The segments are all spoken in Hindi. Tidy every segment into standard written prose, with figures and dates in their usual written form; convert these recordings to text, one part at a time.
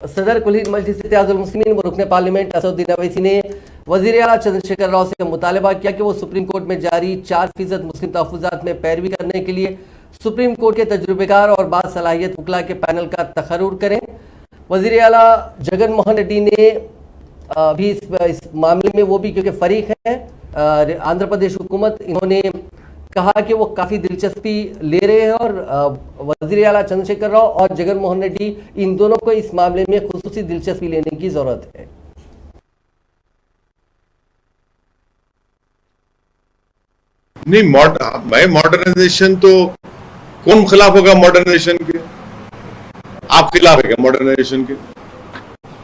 सदर कुलीन मजलिस इत्तेहादुल मुस्लिमीन व रुकन पार्लियामेंट असदुद्दीन अवैसी ने वज़ीर आला चंद्रशेखर राव से मुतालबा किया कि वो सुप्रीम कोर्ट में जारी 4% मुस्लिम तहफ़्फ़ुज़ात में पैरवी करने के लिए सुप्रीम कोर्ट के तजुर्बेकार और बासलाहियत वकला के पैनल का तखर्रुर करें। वज़ीर आला जगन मोहन रेड्डी ने भी इस मामले में वो भी क्योंकि फ़रीक है आंध्र प्रदेश हुकूमत, इन्होंने कहा कि वो काफ़ी दिलचस्पी ले रहे हैं और वज़ीर आला चंद्रशेखर राव और जगन मोहन रेड्डी इन दोनों को इस मामले में खुसूसी दिलचस्पी लेने की ज़रूरत है। नहीं, भाई मॉडर्नाइजेशन तो कौन खिलाफ होगा मॉडर्नाइजेशन के? आप खिलाफ है क्या मॉडर्नाइजेशन के?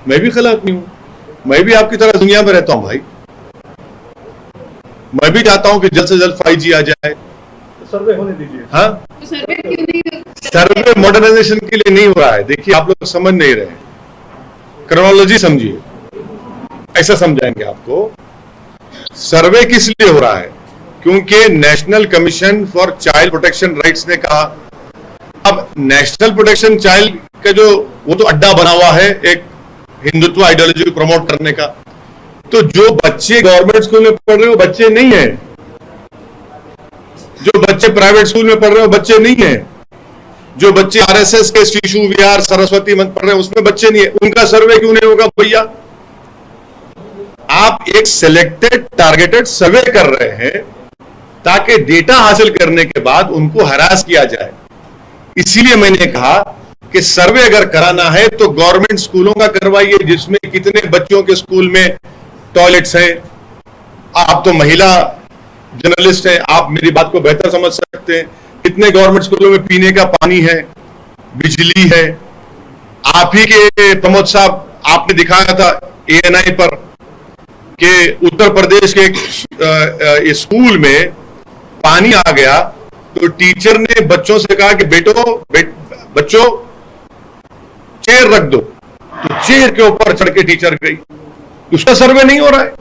मैं भी खिलाफ नहीं हूं। मैं भी आपकी तरह दुनिया में रहता हूं भाई। मैं भी चाहता हूं कि जल्द से जल्द 5G आ जाए। सर्वे होने दीजिए। हाँ, सर्वे क्यों नहीं? सर्वे मॉडर्नाइजेशन के लिए नहीं हो रहा है। देखिए, आप लोग समझ नहीं रहे, क्रोनोलॉजी समझिए, ऐसा समझाएंगे आपको। सर्वे किस लिए हो रहा है? क्योंकि national commission for child protection rights ने कहा। अब नेशनल प्रोटेक्शन चाइल्ड का जो वो तो अड्डा बना हुआ है एक हिंदुत्व आइडियोलॉजी को प्रमोट करने का। तो जो बच्चे गवर्नमेंट स्कूल में पढ़ रहे हो बच्चे नहीं है, जो बच्चे प्राइवेट स्कूल में पढ़ रहे हो बच्चे नहीं है, जो बच्चे आरएसएस के शिशु विहार सरस्वती मंच पढ़ रहे हैं उसमें बच्चे नहीं है। उनका सर्वे क्यों नहीं होगा भैया? आप एक सिलेक्टेड टारगेटेड सर्वे कर रहे हैं ताकि डेटा हासिल करने के बाद उनको हरास किया जाए। इसीलिए मैंने कहा कि सर्वे अगर कराना है तो गवर्नमेंट स्कूलों का करवाइए, जिसमें कितने बच्चों के स्कूल में टॉयलेट्स हैं। आप तो महिला जर्नलिस्ट हैं, आप मेरी बात को बेहतर समझ सकते हैं। कितने गवर्नमेंट स्कूलों में पीने का पानी है, बिजली है। आप ही के प्रमोद साहब, आपने दिखाया था ANI पर कि उत्तर प्रदेश के एक स्कूल में पानी आ गया तो टीचर ने बच्चों से कहा कि बच्चों चेयर रख दो, तो चेयर के ऊपर चढ़ के टीचर गई। उसका सर्वे नहीं हो रहा है।